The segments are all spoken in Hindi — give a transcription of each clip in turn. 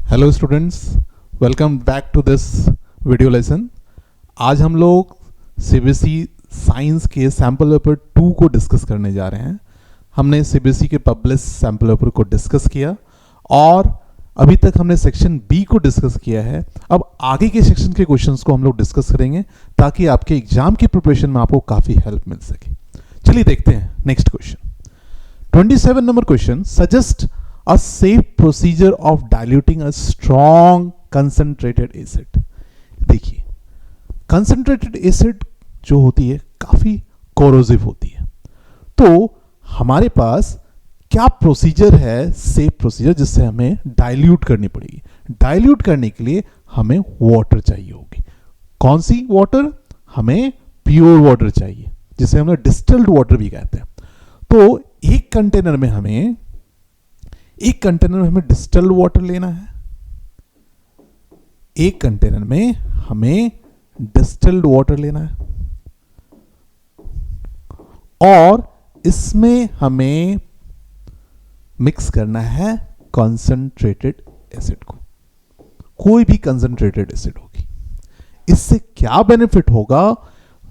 Hello students, welcome back to this video lesson. आज हम लोग सीबीएसई साइंस के सैम्पल पेपर 2 को डिस्कस करने जा रहे हैं। हमने सीबीएसई के पब्लिश सैम्पल पेपर को डिस्कस किया और अभी तक हमने सेक्शन बी को डिस्कस किया है। अब आगे के सेक्शन के क्वेश्चंस को हम लोग डिस्कस करेंगे ताकि आपके एग्जाम की प्रिपरेशन में आपको काफ़ी हेल्प मिल सके। चलिए देखते हैं next question. 27 number question, suggest a safe procedure of diluting a strong concentrated acid। देखिए, concentrated acid जो होती है काफी corrosive होती है, तो हमारे पास क्या प्रोसीजर है, सेफ प्रोसीजर, जिससे हमें डाइल्यूट करनी पड़ेगी। डाइल्यूट करने के लिए हमें वाटर चाहिए होगी। कौन सी वाटर? हमें प्योर वाटर चाहिए, जिसे हम डिस्टिल्ड वाटर भी कहते हैं। तो एक कंटेनर में हमें डिस्टिल्ड वाटर लेना है। एक कंटेनर में हमें डिस्टिल्ड वाटर लेना है और इसमें हमें मिक्स करना है कंसंट्रेटेड एसिड को। कोई भी कंसंट्रेटेड एसिड होगी। इससे क्या बेनिफिट होगा?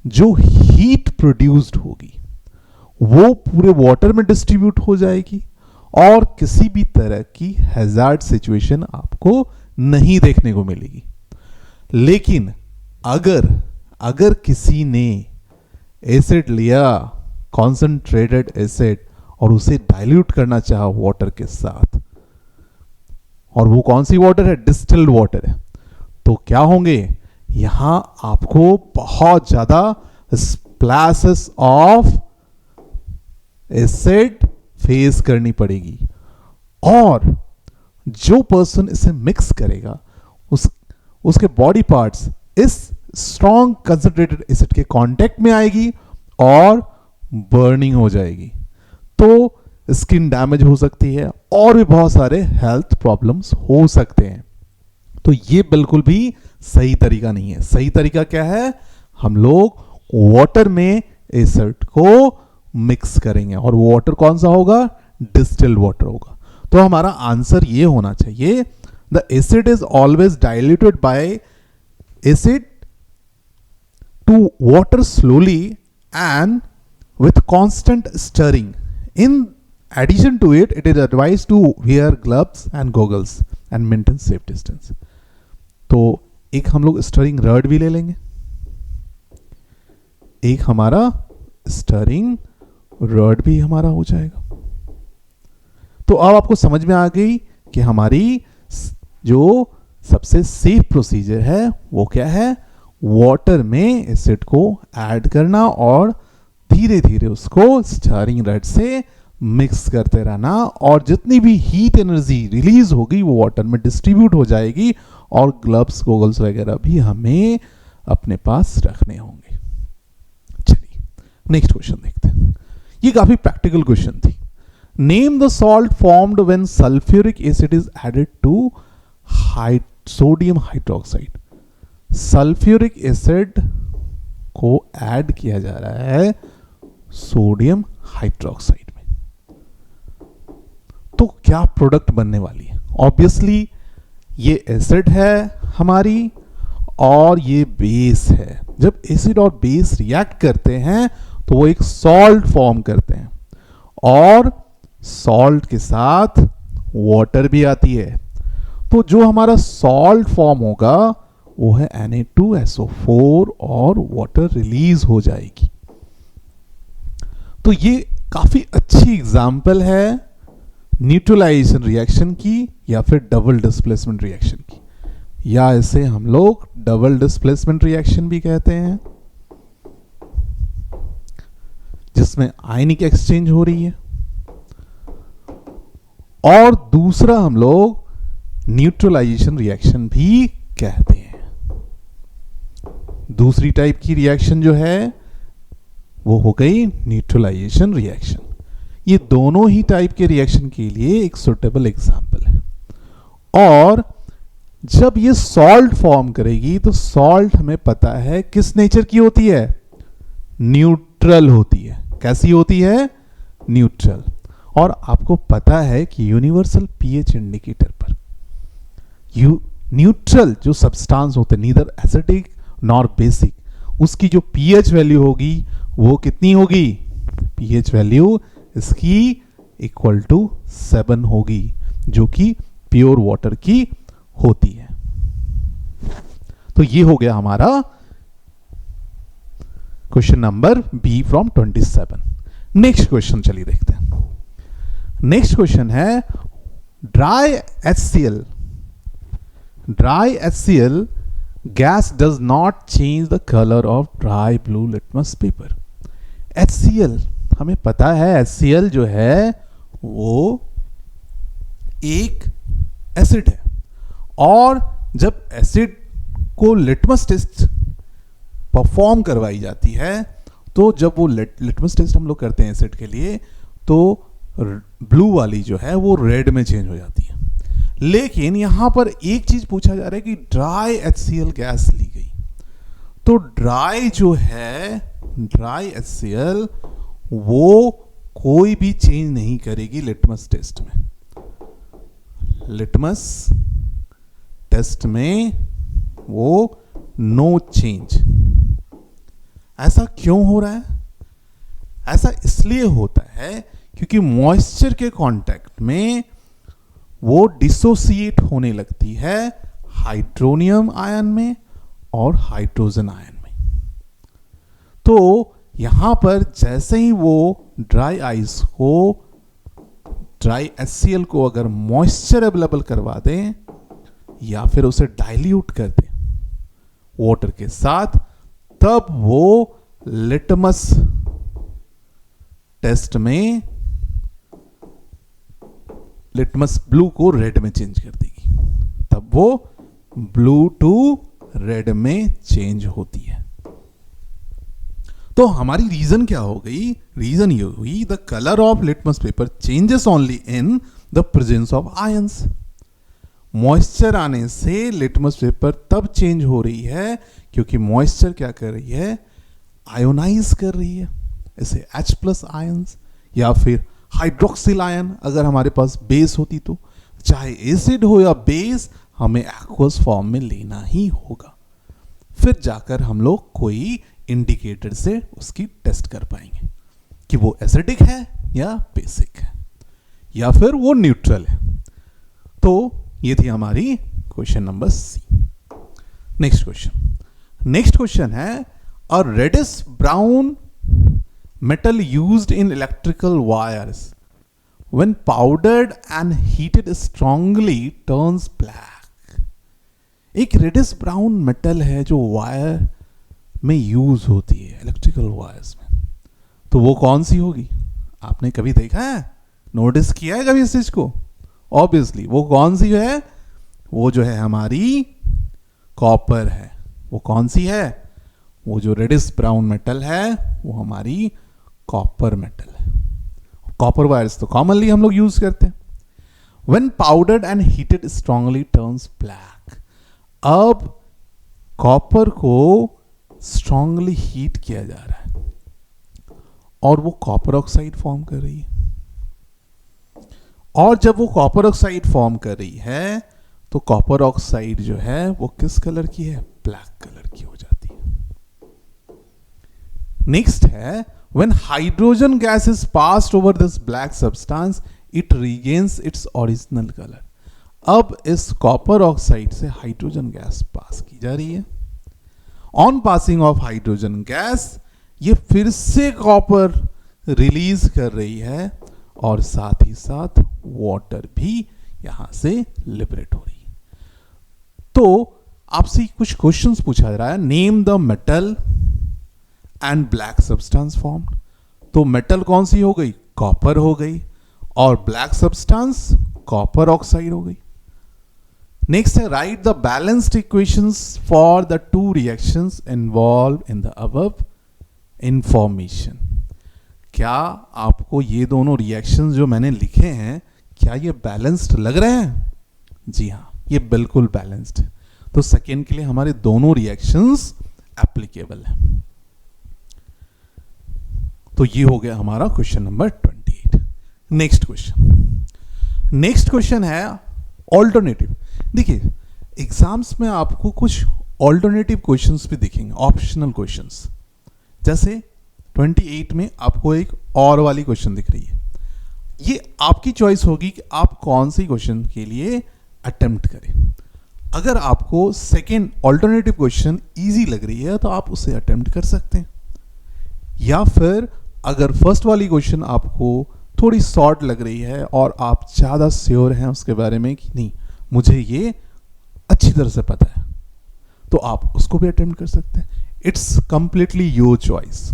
जो हीट प्रोड्यूस्ड होगी वो पूरे वाटर में डिस्ट्रीब्यूट हो जाएगी और किसी भी तरह की हैजार्ड सिचुएशन आपको नहीं देखने को मिलेगी। लेकिन अगर किसी ने एसिड लिया, कॉन्सेंट्रेटेड एसिड, और उसे डाइल्यूट करना चाहा वाटर के साथ, और वो कौन सी वाटर है? डिस्टिल्ड वाटर है, तो क्या होंगे? यहां आपको बहुत ज्यादा स्प्लैशेस ऑफ एसिड फेस करनी पड़ेगी और जो पर्सन इसे मिक्स करेगा उसके बॉडी पार्ट्स इस स्ट्रॉन्ग कंसंट्रेटेड एसिड के कांटेक्ट में आएगी और बर्निंग हो जाएगी। तो स्किन डैमेज हो सकती है और भी बहुत सारे हेल्थ प्रॉब्लम्स हो सकते हैं। तो ये बिल्कुल भी सही तरीका नहीं है। सही तरीका क्या है? हम लोग वाटर में एसिड को मिक्स करेंगे और वाटर कौन सा होगा? डिस्टिल्ड वाटर होगा। तो हमारा आंसर ये होना चाहिए, the acid is always diluted by acid to water slowly and with constant stirring. In addition to it is advise to wear gloves and goggles and maintain safe distance. तो एक हम लोग स्टरिंग रड भी ले लेंगे, एक हमारा स्टरिंग रड भी हमारा हो जाएगा। तो अब आपको समझ में आ गई कि हमारी जो सबसे सेफ प्रोसीजर है वो क्या है? वाटर में एसिड को ऐड करना और धीरे धीरे उसको स्टरिंग रड से मिक्स करते रहना और जितनी भी हीट एनर्जी रिलीज होगी वो वाटर में डिस्ट्रीब्यूट हो जाएगी और ग्लव्स गॉगल्स वगैरह भी हमें अपने पास रखने होंगे। चलिए नेक्स्ट क्वेश्चन देखते हैं। ये काफी प्रैक्टिकल क्वेश्चन थी। Name the salt formed when sulphuric acid is added to sodium hydroxide. Sulphuric acid को ऐड किया जा रहा है सोडियम हाइड्रोक्साइड में, तो क्या प्रोडक्ट बनने वाली है? ऑब्वियसली ये एसिड है हमारी और ये बेस है। जब एसिड और बेस रिएक्ट करते हैं तो वो एक सॉल्ट फॉर्म करते हैं और सॉल्ट के साथ वाटर भी आती है। तो जो हमारा सॉल्ट फॉर्म होगा वो है Na2SO4 और वाटर रिलीज हो जाएगी। तो ये काफी अच्छी एग्जांपल है न्यूट्रलाइजेशन रिएक्शन की या फिर डबल डिस्प्लेसमेंट रिएक्शन की, या इसे हम लोग डबल डिस्प्लेसमेंट रिएक्शन भी कहते हैं, जिसमें आयनिक एक्सचेंज हो रही है। और दूसरा हम लोग न्यूट्रलाइजेशन रिएक्शन भी कहते हैं। दूसरी टाइप की रिएक्शन जो है वो हो गई न्यूट्रलाइजेशन रिएक्शन। ये दोनों ही टाइप के रिएक्शन के लिए एक सुटेबल एग्जांपल है। और जब ये सॉल्ट फॉर्म करेगी तो सॉल्ट हमें पता है किस नेचर की होती है? न्यूट्रल होती है। कैसी होती है? न्यूट्रल। और आपको पता है कि यूनिवर्सल पीएच इंडिकेटर पर यू न्यूट्रल जो सब्सटेंस होते हैं, नीदर एसिडिक नॉर बेसिक, उसकी जो पीएच वैल्यू होगी वो कितनी होगी? पीएच वैल्यू इसकी इक्वल टू 7 होगी, जो कि प्योर वाटर की होती है। तो ये हो गया हमारा question number B from 27। Next question चलिए देखते हैं। नेक्स्ट क्वेश्चन है dry HCl। Dry HCl gas does not change the colour of dry blue litmus paper. HCl हमें पता है, HCl जो है वो एक एसिड है, और जब एसिड को लिटमस टेस्ट परफॉर्म करवाई जाती है, तो जब वो लिटमस टेस्ट हम लोग करते हैं एसिड के लिए, तो ब्लू वाली जो है वो रेड में चेंज हो जाती है। लेकिन यहां पर एक चीज पूछा जा रहा है कि ड्राई HCl गैस ली गई, तो ड्राई जो है, ड्राई HCl वो कोई भी चेंज नहीं करेगी लिटमस टेस्ट में। लिटमस टेस्ट में वो नो चेंज। ऐसा क्यों हो रहा है? ऐसा इसलिए होता है क्योंकि मॉइस्चर के कांटेक्ट में वो डिसोसिएट होने लगती है हाइड्रोनियम आयन में और हाइड्रोजन आयन में। तो यहां पर जैसे ही वो ड्राई आइस को, ड्राई HCl को अगर मॉइस्चर अवेलेबल करवा दें या फिर उसे डाइल्यूट कर दें वाटर के साथ, तब वो लिटमस टेस्ट में लिटमस ब्लू को रेड में चेंज कर देगी, तब वो ब्लू टू रेड में चेंज होती है। तो हमारी रीजन क्या हो गई? रीजन ये हुई the colour of litmus paper changes only in the presence of ions. Moisture आने से लिटमस पेपर तब चेंज हो रही है क्योंकि मॉइस्चर क्या कर रही है? आयोनाइज कर रही है, इसे H+ आयंस या फिर हाइड्रोक्सिल आयन, अगर हमारे पास बेस होती तो, चाहे एसिड हो या बेस, हमें एक्वस फॉर्म में लेना ही होगा, फिर जाकर हम लोग कोई इंडिकेटर से उसकी टेस्ट कर पाएंगे कि वो एसिडिक है या बेसिक है या फिर वो न्यूट्रल है। तो ये थी हमारी question number C. Next question है a reddish brown metal used in electrical wires when powdered and heated strongly turns black। एक रेडिश ब्राउन मेटल है जो वायर में यूज होती है, इलेक्ट्रिकल वायर्स में, तो वो कौन सी होगी? आपने कभी देखा है, नोटिस किया है कभी इस चीज को? ऑब्वियसली वो कौन सी है? वो जो है हमारी कॉपर है। वो कौन सी है? वो जो रेडिश ब्राउन मेटल है वो हमारी कॉपर मेटल है। कॉपर वायर्स तो कॉमनली हम लोग यूज करते हैं। When powdered and heated strongly turns black। अब कॉपर को स्ट्रांगली हीट किया जा रहा है और वो कॉपर ऑक्साइड फॉर्म कर रही है, और जब वो कॉपर ऑक्साइड फॉर्म कर रही है तो कॉपर ऑक्साइड जो है वो किस कलर की है? ब्लैक कलर की हो जाती है। नेक्स्ट है when hydrogen gas is passed over this black substance it regains its original color। अब इस कॉपर ऑक्साइड से हाइड्रोजन गैस पास की जा रही है। On passing of hydrogen gas ये फिर से कॉपर रिलीज कर रही है और साथ ही साथ वाटर भी यहां से लिबरेट हो रही है। तो आपसे कुछ क्वेश्चंस पूछा जा रहा है, name the metal and black substance formed. तो मेटल कौन सी हो गई? कॉपर हो गई, और ब्लैक सब्सटेंस कॉपर ऑक्साइड हो गई। नेक्स्ट है right the balanced equations for the two reactions involve in the above information. क्या आपको ये दोनों रिएक्शंस जो मैंने लिखे हैं, क्या ये बैलेंस्ड लग रहे हैं? जी हाँ, ये बिल्कुल बैलेंस्ड है। तो सेकेंड के लिए हमारे दोनों रिएक्शंस एप्लीकेबल है। तो ये हो गया हमारा क्वेश्चन नंबर 28। नेक्स्ट क्वेश्चन है ऑल्टरनेटिव। देखिए एग्जाम्स में आपको कुछ ऑल्टरनेटिव क्वेश्चंस भी दिखेंगे, ऑप्शनल क्वेश्चंस। जैसे 28 में आपको एक और वाली क्वेश्चन दिख रही है। ये आपकी चॉइस होगी कि आप कौन सी क्वेश्चन के लिए अटेम्प्ट करें। अगर आपको सेकेंड ऑल्टरनेटिव क्वेश्चन इजी लग रही है तो आप उसे अटेम्प्ट कर सकते हैं, या फिर अगर फर्स्ट वाली क्वेश्चन आपको थोड़ी शॉर्ट लग रही है और आप ज़्यादा श्योर हैं उसके बारे में कि नहीं मुझे ये अच्छी तरह से पता है, तो आप उसको भी अटेम्प्ट कर सकते हैं। It's completely your choice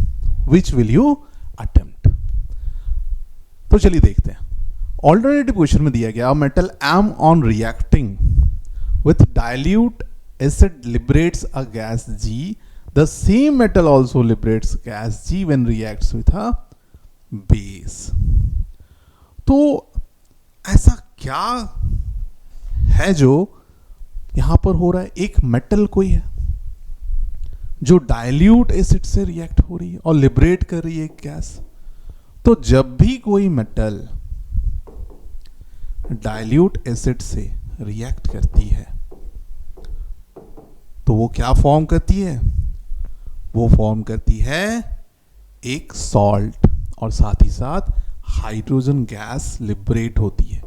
which will you attempt. तो चलिए देखते हैं। ऑल्टरनेटिव क्वेश्चन में दिया गया metal M on reacting with dilute acid liberates a gas G. The same metal also liberates gas G when reacts with a base. तो ऐसा क्या है जो यहां पर हो रहा है? एक मेटल कोई है जो डाइल्यूट एसिड से रिएक्ट हो रही है और लिबरेट कर रही है गैस। तो जब भी कोई मेटल डाइल्यूट एसिड से रिएक्ट करती है तो वो क्या फॉर्म करती है? वो फॉर्म करती है एक सॉल्ट और साथ ही साथ हाइड्रोजन गैस लिबरेट होती है।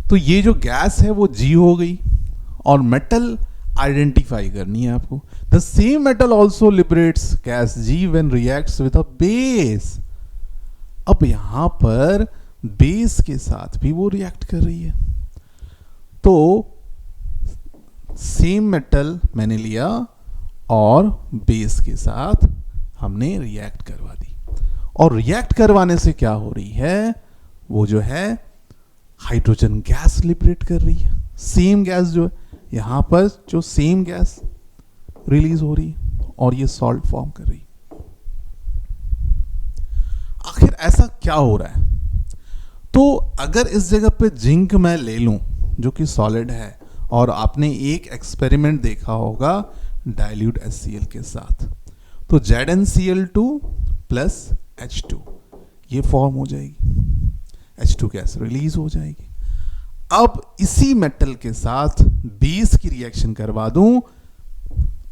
तो ये जो गैस है वो G हो गई और मेटल आइडेंटिफाई करनी है आपको। The same metal also liberates gas G when reacts with a base. अब यहां पर बेस के साथ भी वो रिएक्ट कर रही है। तो सेम मेटल मैंने लिया और बेस के साथ हमने रिएक्ट करवा दी, और रिएक्ट करवाने से क्या हो रही है? वो जो है हाइड्रोजन गैस लिबरेट कर रही है। सेम गैस जो है यहां पर जो सेम गैस रिलीज हो रही है और ये सॉल्ट फॉर्म कर रही है। आखिर ऐसा क्या हो रहा है? तो अगर इस जगह पे जिंक मैं ले लूं जो कि सॉलिड है, और आपने एक एक्सपेरिमेंट देखा होगा डाइल्यूट HCl के साथ, तो ZnCl2 प्लस H2 ये फॉर्म हो जाएगी, H2 गैस रिलीज हो जाएगी। अब इसी मेटल के साथ बेस की रिएक्शन करवा दूं,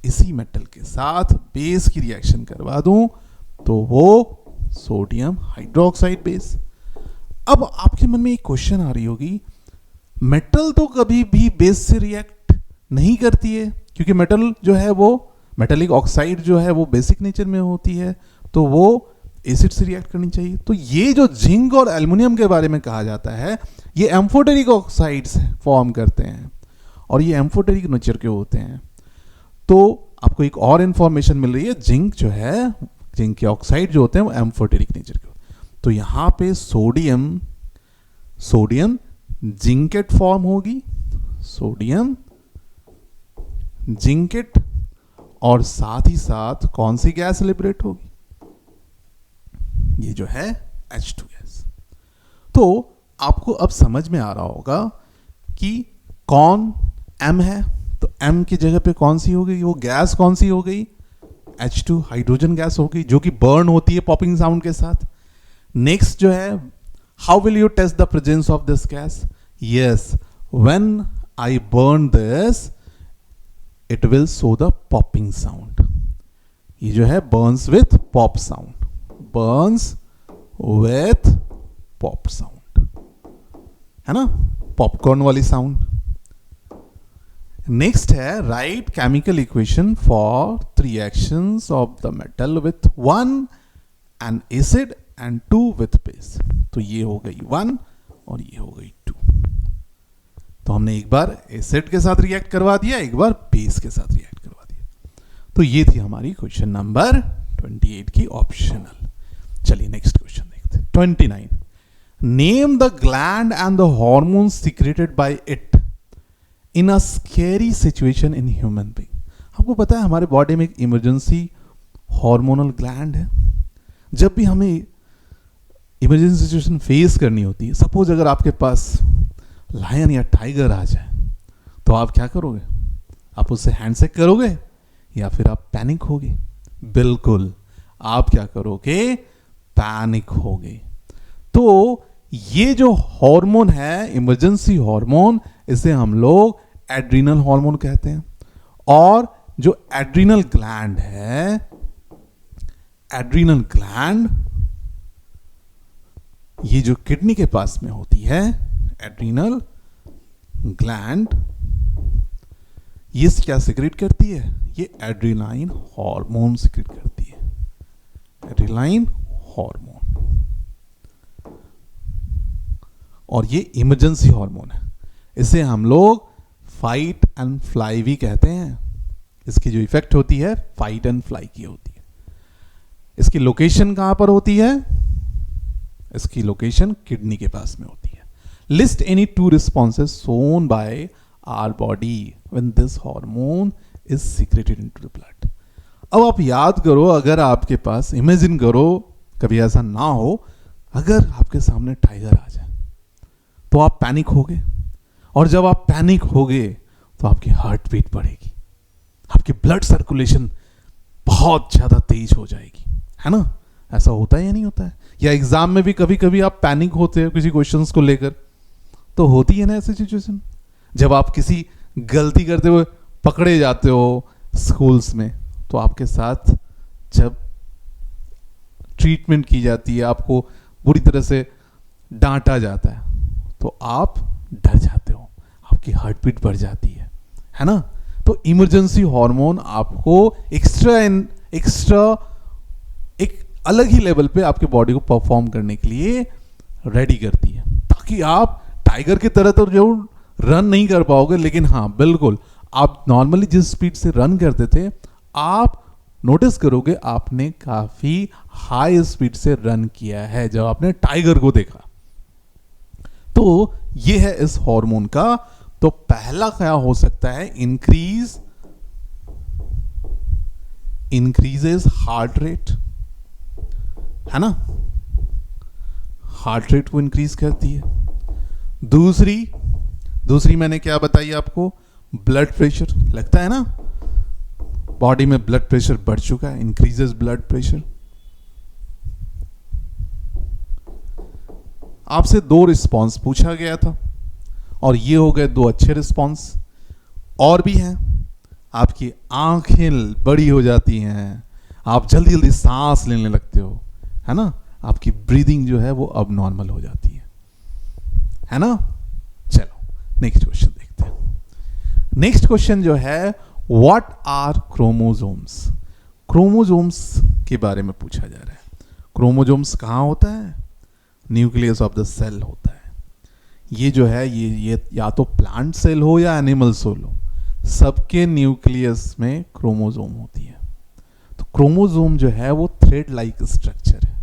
इसी मेटल के साथ बेस की रिएक्शन करवा दूं तो वो सोडियम हाइड्रोक्साइड बेस। अब आपके मन में एक क्वेश्चन आ रही होगी, मेटल तो कभी भी बेस से रिएक्ट नहीं करती है, क्योंकि मेटल जो है वो मेटेलिक ऑक्साइड जो है वो बेसिक नेचर में होती है, तो वो एसिड से रिएक्ट करनी चाहिए। तो ये जो जिंक और एल्युमिनियम के बारे में कहा जाता है, ये एम्फोटेरिक ऑक्साइड्स फॉर्म करते हैं और ये एम्फोटेरिक नेचर के होते हैं। तो आपको एक और इंफॉर्मेशन मिल रही है, जिंक जो है, जिंक के ऑक्साइड जो होते हैं वो एम्फोटेरिक नेचर के होते हैं। तो यहां पे सोडियम जिंकेट फॉर्म होगी, सोडियम जिंकेट, और साथ ही साथ कौन सी गैस लिबरेट होगी? ये जो है H2 गैस। तो आपको अब समझ में आ रहा होगा कि कौन M है, तो M की जगह पे कौन सी हो गई? वो गैस कौन सी हो गई? H2 हाइड्रोजन गैस हो गई, जो कि बर्न होती है पॉपिंग साउंड के साथ। नेक्स्ट जो है, how will you test the presence of this gas? Yes, when I burn this it will show the popping sound. ये जो है burns with pop sound, burns with pop sound, है ना, पॉपकॉर्न वाली साउंड। नेक्स्ट है, write chemical equation for the reactions of the metal with 1 and acid and 2 with base. तो ये हो गई 1 और ये हो गई 2। तो हमने एक बार एसिड के साथ रिएक्ट करवा दिया, एक बार बेस के साथ रिएक्ट करवा दिया। तो ये थी हमारी क्वेश्चन नंबर 28 की ऑप्शनल। चलिए नेक्स्ट क्वेश्चन देखते हैं। 29, name the gland and the hormone secreted by it in a scary situation in human being. आपको पता है हमारे बॉडी में एक इमरजेंसी हार्मोनल ग्लैंड है। जब भी हमें इमरजेंसी सिचुएशन फेस करनी होती है, सपोज अगर आपके पास लायन या टाइगर आ जाए, तो आप क्या करोगे? आप उससे हैंडशेक करोगे या फिर आप पैनिक होगे? बिल्कुल, आप क्या करोगे? पैनिक होगे। तो ये जो हार्मोन है, इमरजेंसी हार्मोन, इसे हम लोग एड्रीनल हार्मोन कहते हैं। और जो एड्रीनल ग्लैंड है, एड्रीनल ग्लैंड ये जो किडनी के पास में होती है, एड्रीनल ग्लैंड, ये क्या सिक्रेट करती है? ये एड्रेनाइन हार्मोन सिक्रेट करती है, एड्रेनाइन हार्मोन। और ये इमरजेंसी हार्मोन है। इसे हम लोग फाइट एंड फ्लाई भी कहते हैं। इसकी जो इफेक्ट होती है फाइट एंड फ्लाई की होती है। इसकी लोकेशन कहां पर होती है? इसकी लोकेशन किडनी के पास में होती है। List any two responses shown by our body when this hormone is secreted into the blood. अब आप याद करो, अगर आपके पास, इमेजिन करो, कभी ऐसा ना हो, अगर आपके सामने टाइगर आ जाए तो आप पैनिक होगे, और जब आप पैनिक होगे तो आपकी हार्ट बीट बढ़ेगी, आपकी ब्लड सर्कुलेशन बहुत ज्यादा तेज हो जाएगी, है ना? ऐसा होता है या नहीं होता है? या एग्जाम में भी कभी कभी आप पैनिक होते हो किसी क्वेश्चंस को लेकर, तो होती है ना ऐसी सिचुएशन। जब आप किसी गलती करते हुए पकड़े जाते हो स्कूल्स में, तो आपके साथ जब ट्रीटमेंट की जाती है, आपको बुरी तरह से डांटा जाता है, तो आप डर जाते हो, आपकी हार्ट बीट बढ़ जाती है ना? तो इमरजेंसी हार्मोन आपको एक्स्ट्रा एक अलग ही लेवल पे आपके बॉडी को परफॉर्म करने के लिए रेडी करती है, ताकि आप टाइगर की तरह तो जरूर रन नहीं कर पाओगे, लेकिन हाँ बिल्कुल आप नॉर्मली जिस स्पीड से रन करते थे, आप नोटिस करोगे आपने काफी हाई स्पीड से रन किया है जब आपने टाइगर को देखा। तो ये है इस हार्मोन का। तो पहला क्या हो सकता है? इंक्रीजेस हार्ट रेट, है ना? हार्ट रेट को इंक्रीज करती है। दूसरी मैंने क्या बताई आपको? Blood pressure. लगता है ना बॉडी में ब्लड प्रेशर बढ़ चुका है, इंक्रीजेस ब्लड प्रेशर। आपसे 2 रिस्पॉन्स पूछा गया था और ये हो गए 2 अच्छे रिस्पॉन्स। और भी हैं, आपकी आंखें बड़ी हो जाती हैं, आप जल्दी जल्दी सांस लेने लगते हो, है ना? आपकी ब्रीदिंग जो है वो अब नॉर्मल हो जाती है ना? चलो नेक्स्ट क्वेश्चन देखते हैं। नेक्स्ट क्वेश्चन जो है, व्हाट आर क्रोमोसोम्स? क्रोमोसोम्स के बारे में पूछा जा रहा है। क्रोमोसोम्स कहाँ होता है? न्यूक्लियस ऑफ द सेल होता है। ये जो है ये या तो प्लांट सेल हो या एनिमल सेल हो, सबके न्यूक्लियस में क्रोमोसोम होती है। तो क्रोमोसोम जो है वो थ्रेड लाइक स्ट्रक्चर है।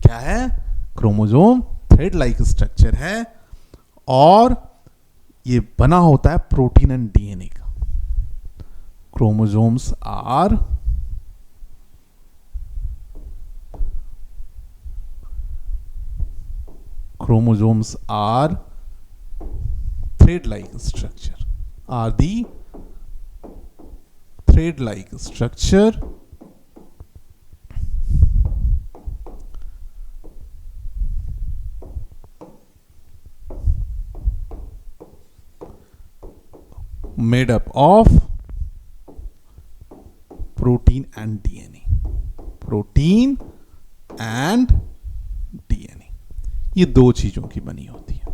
क्या है? क्रोमोसोम थ्रेड लाइक स्ट्रक्चर है, और ये बना होता है प्रोटीन एंड डीएनए का। Chromosomes are thread-like structure, are the thread-like structure made up of protein and DNA. Protein and DNA, ये 2 चीजों की बनी होती है,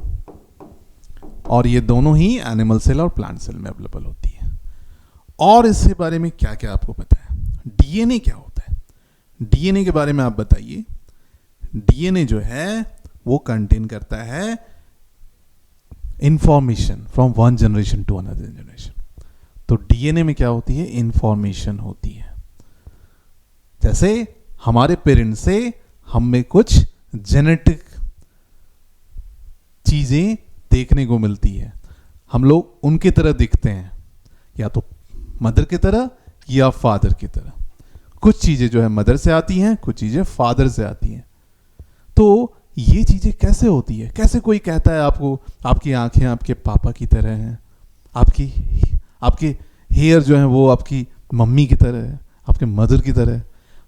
और ये दोनों ही एनिमल सेल और प्लांट सेल में अवेलेबल होती है। और इसके बारे में क्या क्या आपको पता है? डीएनए क्या होता है? डीएनए के बारे में आप बताइए। डीएनए जो है वो कंटेन करता है information from one generation to another generation. तो डीएनए में क्या होती है? इंफॉर्मेशन होती है। जैसे हमारे पेरेंट्स से हमें कुछ जेनेटिक चीजें देखने को मिलती है, हम लोग उनकी तरह दिखते हैं, या तो मदर की तरह या फादर की तरह। कुछ चीजें जो है मदर से आती हैं, कुछ चीजें फादर से आती हैं। तो ये चीजें कैसे होती है? कैसे कोई कहता है आपको आपकी आंखें आपके पापा की तरह हैं, आपके हेयर जो है वो आपकी मम्मी की तरह है, आपके मदर की तरह है?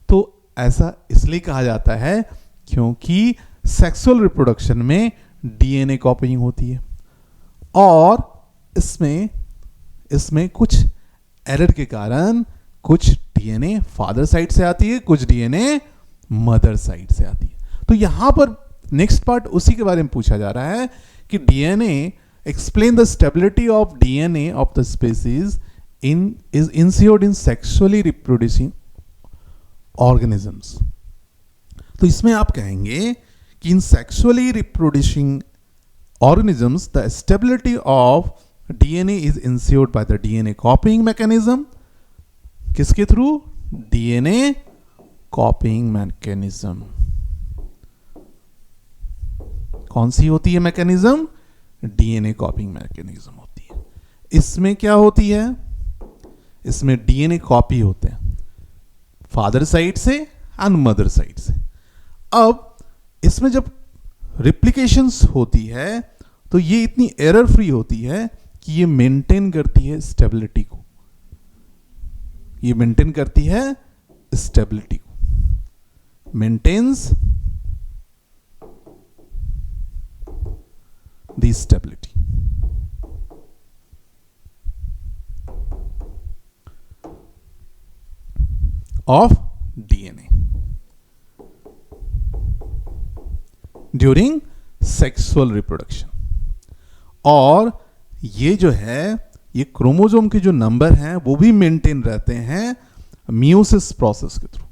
तो ऐसा इसलिए कहा जाता है क्योंकि सेक्सुअल रिप्रोडक्शन में डीएनए कॉपिंग होती है, और इसमें कुछ एरर के कारण कुछ डीएनए फादर साइड से आती है, कुछ डीएनए मदर साइड से आती है। तो यहां पर नेक्स्ट पार्ट उसी के बारे में पूछा जा रहा है कि DNA explain the stability of DNA of the species is ensured in sexually reproducing organisms। तो इसमें आप कहेंगे कि in sexually reproducing organisms the stability of DNA is ensured by the DNA copying mechanism। किसके थ्रू? DNA copying mechanism। कौन सी होती है मैकेनिज्म? डीएनए कॉपिंग मैकेनिज्म होती है। इसमें क्या होती है? इसमें डीएनए कॉपी होते हैं फादर साइड से एंड मदर साइड से। अब इसमें जब रिप्लिकेशंस होती है तो ये इतनी एरर फ्री होती है कि ये मेंटेन करती है स्टेबिलिटी को, ये मेंटेन करती है स्टेबिलिटी को, maintains the stability. of DNA during sexual reproduction। और ये जो है ये क्रोमोसोम के जो नंबर हैं वो भी मेंटेन रहते हैं मियोसिस प्रोसेस के थ्रू।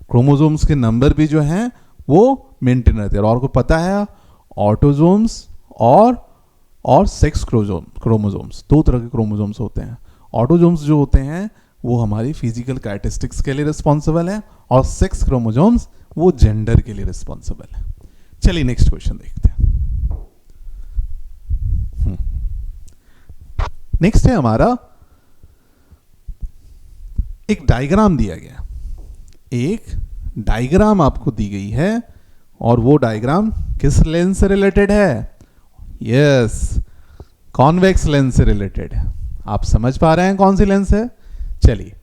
क्रोमोसोम्स के नंबर भी जो हैं वो मेंटेन रहते हैं। और आपको पता है ऑटोसोम्स और सेक्स क्रोमोसोम्स, दो तरह के क्रोमोसोम्स होते हैं। ऑटोसोम्स जो होते हैं वो हमारी फिजिकल कैरेक्टरिस्टिक्स के लिए रिस्पॉन्सिबल है, और सेक्स क्रोमोसोम्स वो जेंडर के लिए रिस्पॉन्सिबल है। चलिए नेक्स्ट क्वेश्चन देखते हैं। नेक्स्ट है हमारा, एक डायग्राम दिया गया, एक डायग्राम आपको दी गई है, और वो डायग्राम किस लेंस से रिलेटेड है? यस, कॉन्वेक्स लेंस से रिलेटेड है। आप समझ पा रहे हैं कौन सी लेंस है? चलिए,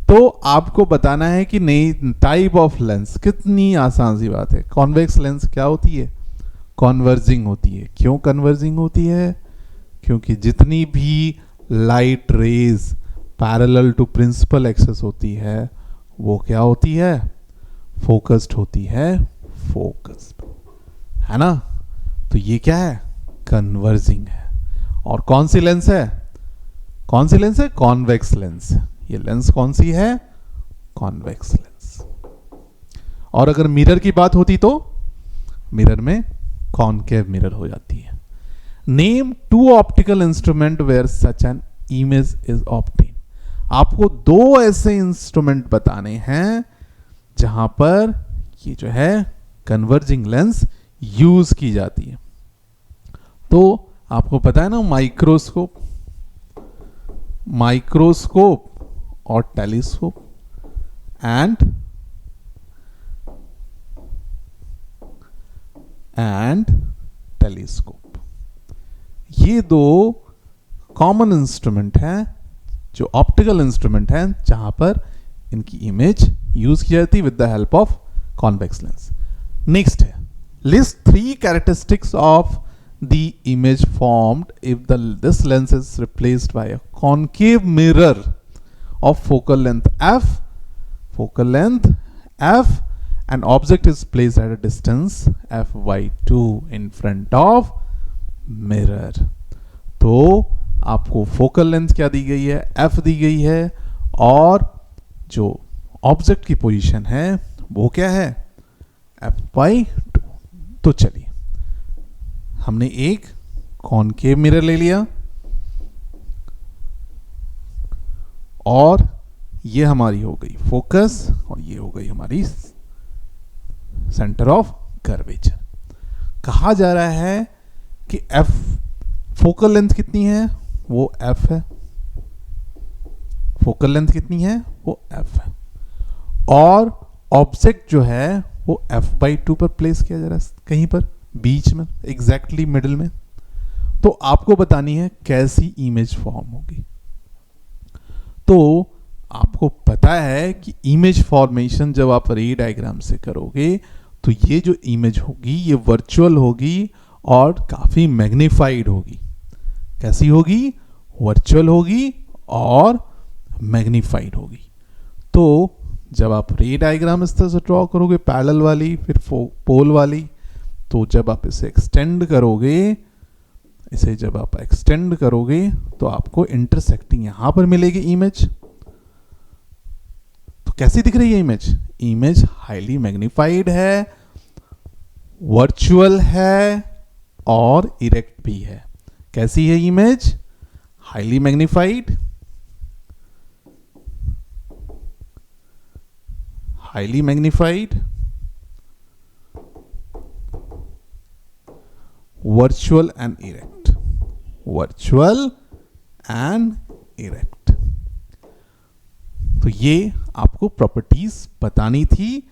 तो आपको बताना है कि नई टाइप ऑफ लेंस। कितनी आसान सी बात है। कॉन्वेक्स लेंस क्या होती है? कन्वर्जिंग होती है। क्यों कन्वर्जिंग होती है? क्योंकि जितनी भी light rays parallel to principal axis होती है वो क्या होती है? फोकस्ड होती है, फोकस्ड, है ना? तो ये क्या है? कन्वर्जिंग है। और कौन सी लेंस है? कौन सी लेंस है? Convex lens. ये लेंस कौन सी है? Convex lens. और अगर मिरर की बात होती तो मिरर में कॉनकेव मिरर हो जाती है। Name two optical instrument where such an image is obtain. आपको दो ऐसे इंस्ट्रूमेंट बताने हैं जहां पर ये जो है कन्वर्जिंग लेंस यूज की जाती है। तो आपको पता है ना, माइक्रोस्कोप और टेलीस्कोप एंड टेलीस्कोप, ये दो कॉमन इंस्ट्रूमेंट हैं जो ऑप्टिकल इंस्ट्रूमेंट हैं जहां पर इनकी इमेज यूज की जाती है with the help of convex lens. Next है, list 3 characteristics of the image formed if this lens is replaced by a concave mirror of focal length f and object is placed at a distance f/2 in front of mirror। तो आपको फोकल लेंथ क्या दी गई है? f दी गई है, और जो ऑब्जेक्ट की पोजीशन है वो क्या है? f/2। तो चलिए, हमने एक कॉनकेव मिरर ले लिया और ये हमारी हो गई फोकस और ये हो गई हमारी सेंटर ऑफ कर्वेचर। कहा जा रहा है कि एफ फोकल लेंथ कितनी है? वो एफ है। फोकल लेंथ कितनी है? वो एफ है। और ऑब्जेक्ट जो है वो f/2 पर प्लेस किया जा रहा है, कहीं पर बीच में, एग्जैक्टली मिडिल में। तो आपको बतानी है कैसी इमेज फॉर्म होगी। तो आपको पता है कि इमेज फॉर्मेशन जब आप रे डायग्राम से करोगे तो ये जो इमेज होगी ये वर्चुअल होगी और काफ़ी मैग्नीफाइड होगी। कैसी होगी? वर्चुअल होगी और मैग्नीफाइड होगी। तो जब आप रे डायग्राम इस तरह से ड्रॉ करोगे, पैरेलल वाली फिर पोल वाली, तो जब आप इसे एक्सटेंड करोगे तो आपको इंटरसेक्टिंग यहां पर मिलेगी इमेज। तो कैसी दिख रही है इमेज? इमेज हाईली मैग्नीफाइड है, वर्चुअल है और इरेक्ट भी है। कैसी है image? Highly magnified, virtual and erect. तो ये आपको प्रॉपर्टीज बतानी थी।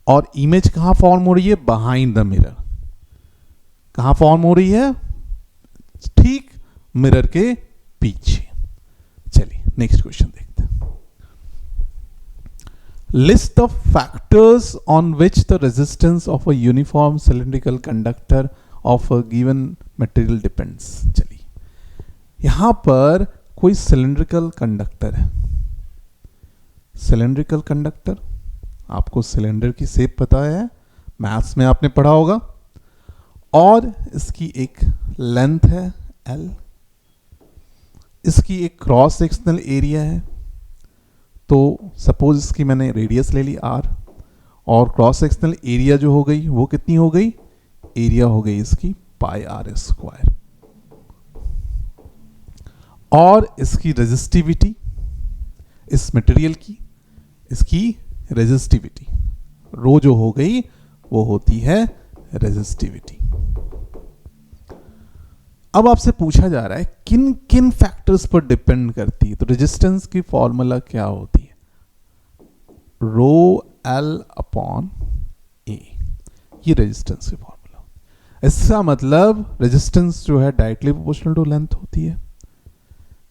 और इमेज कहां फॉर्म हो रही है? Behind the mirror. कहां फॉर्म हो रही है? ठीक मिरर के पीछे। चलिए नेक्स्ट क्वेश्चन देखते हैं। List the factors on which the resistance of a uniform cylindrical conductor of a given material depends. चलिए यहां पर कोई सिलिंड्रिकल कंडक्टर है। सिलिंड्रिकल कंडक्टर, आपको सिलेंडर की शेप पता है, मैथ्स में आपने पढ़ा होगा, और इसकी एक लेंथ है L, इसकी एक क्रॉस सेक्शनल एरिया है। तो सपोज इसकी मैंने रेडियस ले ली R, और क्रॉस सेक्शनल एरिया जो हो गई वो कितनी हो गई? एरिया हो गई इसकी पाई R स्क्वायर। और इसकी रेजिस्टिविटी, इस मटेरियल की इसकी रेजिस्टिविटी रो जो हो गई वो होती है रेजिस्टिविटी। अब आपसे पूछा जा रहा है किन किन फैक्टर्स पर डिपेंड करती है। तो रेजिस्टेंस की फॉर्मूला क्या होती है? रो L अपॉन A, ये रेजिस्टेंस की फॉर्मूला। इसका मतलब रेजिस्टेंस जो है डायरेक्टली प्रोपोर्शनल टू लेंथ होती है,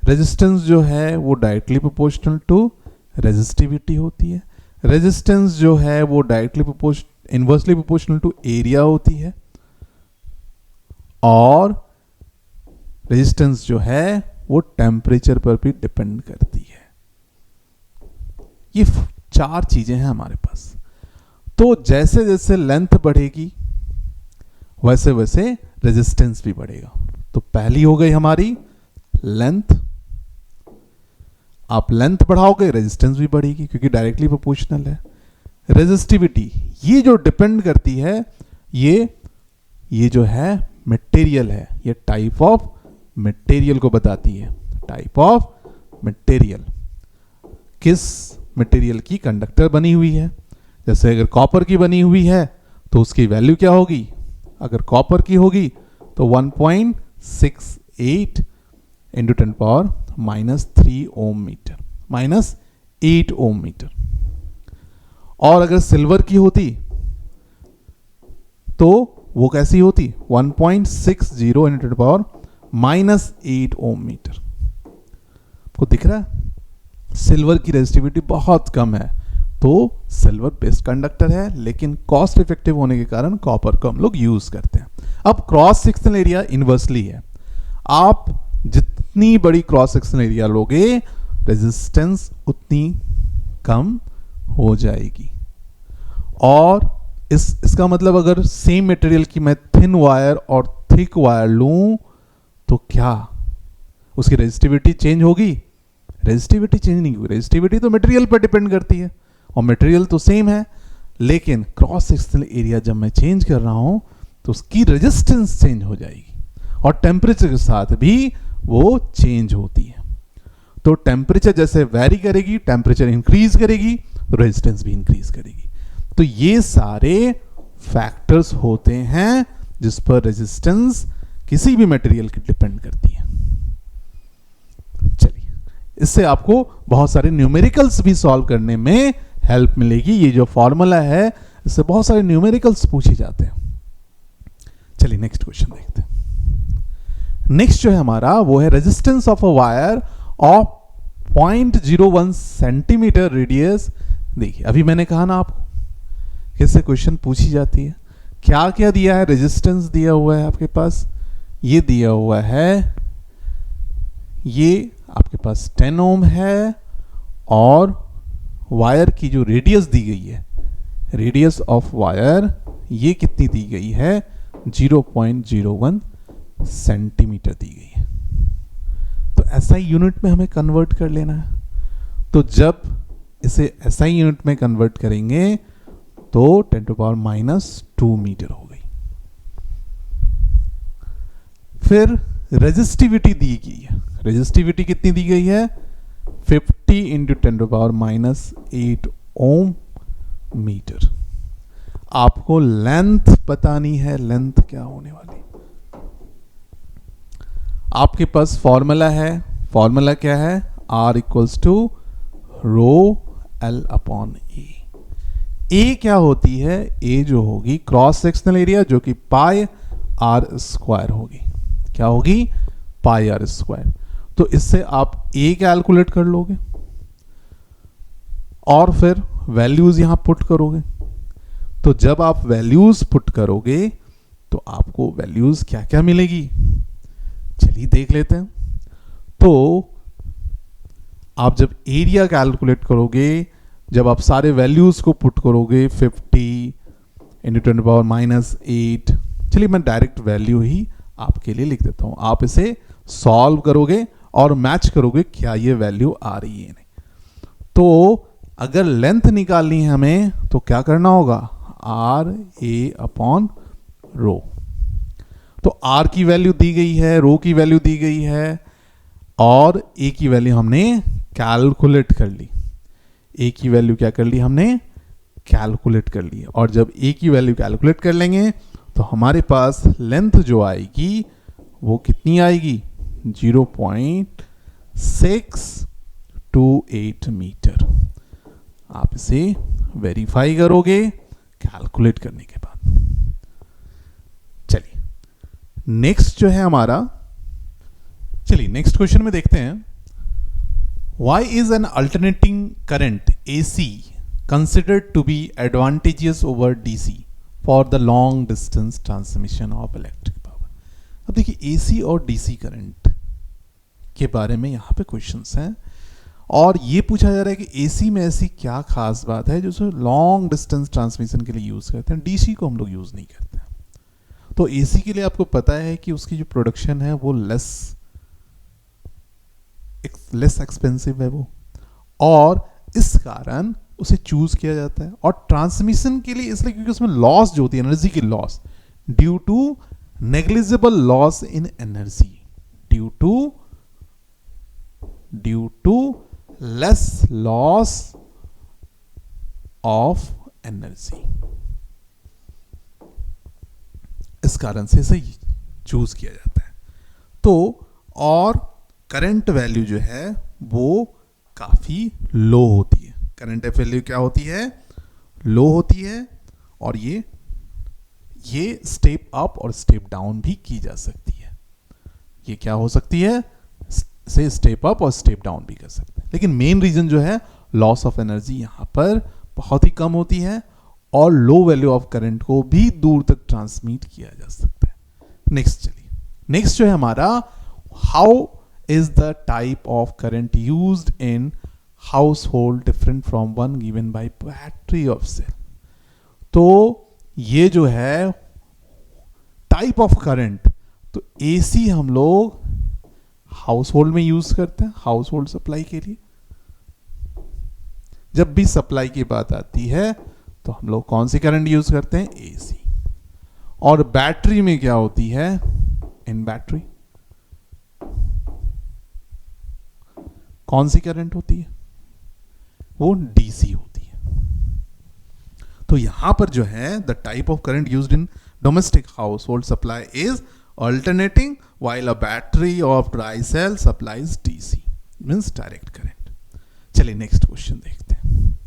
रेजिस्टेंस जो है वो डायरेक्टली प्रोपोर्शनल टू रेजिस्टिविटी होती है, रेजिस्टेंस जो है वो directly inversely proportional to area होती है, और रेजिस्टेंस जो है वो टेम्परेचर पर भी डिपेंड करती है। ये 4 चीजें हैं हमारे पास। तो जैसे जैसे लेंथ बढ़ेगी वैसे वैसे रेजिस्टेंस भी बढ़ेगा। तो पहली हो गई हमारी लेंथ। आप लेंथ बढ़ाओगे रेजिस्टेंस भी बढ़ेगी क्योंकि डायरेक्टली प्रोपोर्शनल है। रेजिस्टिविटी ये जो डिपेंड करती है, ये जो है मटेरियल है, ये टाइप ऑफ मटेरियल को बताती है। टाइप ऑफ मटेरियल, किस मटेरियल की कंडक्टर बनी हुई है। जैसे अगर कॉपर की बनी हुई है तो उसकी वैल्यू क्या होगी? अगर कॉपर की होगी तो 1.68 इंटू 10⁻³ ओम मीटर, -8 ओम मीटर। और अगर सिल्वर की होती तो वो कैसी होती? 1.60 इंटू 10⁻⁻8 ओम मीटर। आपको दिख रहा है सिल्वर की रेजिस्टिविटी बहुत कम है, तो सिल्वर बेस्ट कंडक्टर है, लेकिन कॉस्ट इफेक्टिव होने के कारण कॉपर को हम लोग यूज करते हैं। अब क्रॉस सेक्शनल एरिया इनवर्सली है। आप जितनी बड़ी क्रॉस सेक्शनल एरिया लोगे रेजिस्टेंस उतनी कम हो जाएगी। और इसका मतलब अगर सेम मटेरियल की मैं थिन वायर और थिक वायर लूं तो क्या उसकी रेजिस्टिविटी चेंज होगी? रेजिस्टिविटी चेंज नहीं होगी। रेजिस्टिविटी तो मटेरियल पर डिपेंड करती है और मटेरियल तो सेम है, लेकिन क्रॉस सेक्शनल एरिया जब मैं चेंज कर रहा हूं तो उसकी रेजिस्टेंस चेंज हो जाएगी और टेम्परेचर के साथ भी वो चेंज होती है। तो टेम्परेचर जैसे वैरी करेगी, टेम्परेचर इंक्रीज करेगी तो रेजिस्टेंस भी इंक्रीज करेगी। तो ये सारे फैक्टर्स होते हैं जिस पर रेजिस्टेंस किसी भी मटेरियल की डिपेंड करती है। चलिए, इससे आपको बहुत सारे न्यूमेरिकल्स भी सॉल्व करने में हेल्प मिलेगी। ये जो फॉर्मूला है इससे बहुत सारे न्यूमेरिकल्स पूछे जाते हैं। चलिए नेक्स्ट क्वेश्चन देखते हैं। नेक्स्ट जो है हमारा वो है resistance of a wire of 0.01 centimetre radius. देखिए अभी मैंने कहा ना आपको इससे क्वेश्चन पूछी जाती है। क्या क्या दिया है? रेजिस्टेंस दिया हुआ है आपके पास, ये दिया हुआ है, ये आपके पास 10 ओम है, और वायर की जो रेडियस दी गई है, रेडियस ऑफ वायर ये कितनी दी गई है? 0.01 सेंटीमीटर दी गई है। तो एसआई यूनिट में हमें कन्वर्ट कर लेना है। तो जब इसे एसआई यूनिट में कन्वर्ट करेंगे तो 10⁻⁻² मीटर हो गई। फिर रेजिस्टिविटी दी गई है। रेजिस्टिविटी कितनी दी गई है? 50 इंटू 10⁻⁸ ओम मीटर। आपको लेंथ बतानी है, लेंथ क्या होने वाली। आपके पास फॉर्मूला है, फॉर्मूला क्या है? R equals to rho L upon A. A क्या होती है? ए जो होगी क्रॉस सेक्शनल एरिया, जो कि पाई आर स्क्वायर होगी। क्या होगी? पाई आर स्क्वायर। तो इससे आप ए कैलकुलेट कर लोगे और फिर वैल्यूज यहां पुट करोगे। तो जब आप वैल्यूज पुट करोगे तो आपको वैल्यूज क्या क्या मिलेगी, चलिए देख लेते हैं। तो आप जब एरिया कैलकुलेट करोगे, जब आप सारे वैल्यूज को पुट करोगे 50 इंटू 10⁻⁸, चलिए मैं डायरेक्ट वैल्यू ही आपके लिए लिख देता हूं। आप इसे सॉल्व करोगे और मैच करोगे क्या ये वैल्यू आ रही है नहीं। तो अगर लेंथ निकालनी है हमें तो क्या करना होगा? R A upon rho. तो आर की वैल्यू दी गई है, रो की वैल्यू दी गई है, और ए की वैल्यू हमने कैलकुलेट कर ली। ए की वैल्यू क्या कर ली? हमने कैलकुलेट कर ली। और जब ए की वैल्यू कैलकुलेट कर लेंगे तो हमारे पास लेंथ जो आएगी वो कितनी आएगी? 0.628 मीटर। आप इसे वेरीफाई करोगे कैलकुलेट करने के बाद। चलिए नेक्स्ट जो है हमारा, चलिए नेक्स्ट क्वेश्चन में देखते हैं। Why is an alternating current AC considered to be advantageous over DC for the long distance transmission of electric power? अब देखिए AC और DC करंट के बारे में यहाँ पे क्वेश्चंस हैं, और ये पूछा जा रहा है कि AC में ऐसी क्या खास बात है जो लॉन्ग डिस्टेंस ट्रांसमिशन के लिए यूज करते हैं, DC को हम लोग यूज नहीं करते हैं। तो AC के लिए आपको पता है कि उसकी जो प्रोडक्शन है वो लेस एक्सपेंसिव है वो, और इस कारण उसे चूज किया जाता है। और ट्रांसमिशन के लिए इसलिए क्योंकि उसमें लॉस जो होती है, एनर्जी की loss, due to negligible loss in energy, due to less loss of energy, इस कारण से इसे चूज किया जाता है। तो और करंट वैल्यू जो है वो काफी लो होती है। करंट वैल्यू क्या होती है? लो होती है, और ये स्टेप अप और स्टेप डाउन भी की जा सकती है। ये क्या हो सकती है? से स्टेप अप और स्टेप डाउन भी कर सकते हैं। लेकिन मेन रीजन जो है लॉस ऑफ एनर्जी यहां पर बहुत ही कम होती है, और लो वैल्यू ऑफ करंट को भी दूर तक ट्रांसमिट किया जा सकता है। नेक्स्ट चलिए, नेक्स्ट जो है हमारा, how is the type of current used in household different from one given by battery of cell? तो ये जो है टाइप ऑफ करंट, तो AC हम लोग हाउस होल्ड में यूज करते हैं, हाउस होल्ड सप्लाई के लिए। जब भी सप्लाई की बात आती है तो हम लोग कौन सी करंट यूज करते हैं? AC। और बैटरी में क्या होती है? इन बैटरी कौन सी करंट होती है? वो DC होती है। तो यहां पर जो है the type of current used in domestic household supply is alternating while a battery of dry cell supplies DC, means direct current. चलिए नेक्स्ट क्वेश्चन देखते हैं।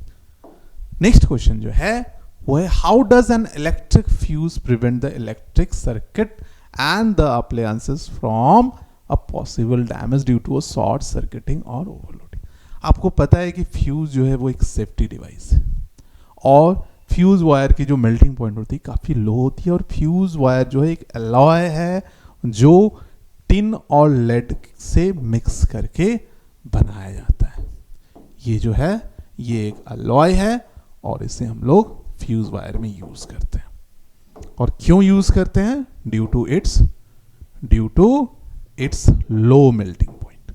नेक्स्ट क्वेश्चन जो है वो है, how does an electric fuse prevent the electric circuit and the appliances from a possible damage due to a short circuiting और ओवरलोडिंग। आपको पता है कि फ्यूज जो है वो एक सेफ्टी डिवाइस है, और फ्यूज वायर की जो मेल्टिंग पॉइंट होती है काफ़ी लो होती है, और फ्यूज वायर जो है एक अलॉय है जो टिन और लेड से मिक्स करके बनाया जाता है। ये जो है ये एक अलॉय है और इसे हम लोग फ्यूज वायर में यूज करते हैं। और क्यों यूज करते हैं? Due to its low melting point.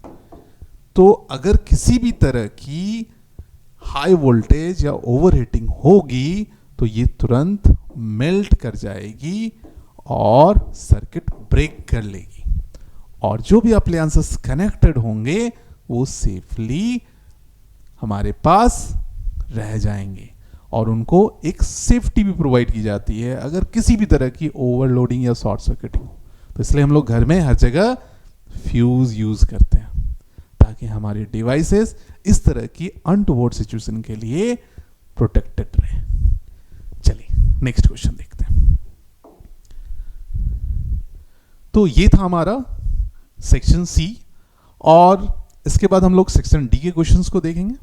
तो अगर किसी भी तरह की हाई वोल्टेज या ओवर हीटिंग होगी तो ये तुरंत मेल्ट कर जाएगी और सर्किट ब्रेक कर लेगी, और जो भी अप्लायंसेस कनेक्टेड होंगे वो सेफली हमारे पास रह जाएंगे, और उनको एक सेफ्टी भी प्रोवाइड की जाती है अगर किसी भी तरह की ओवरलोडिंग या शॉर्ट सर्किटिंग हो। तो इसलिए हम लोग घर में हर जगह फ्यूज यूज करते हैं ताकि हमारे डिवाइसेस इस तरह की अनटुवर्ड सिचुएशन के लिए प्रोटेक्टेड रहे। चलिए नेक्स्ट क्वेश्चन देखते हैं। तो ये था हमारा सेक्शन सी, और इसके बाद हम लोग सेक्शन डी के क्वेश्चंस को देखेंगे।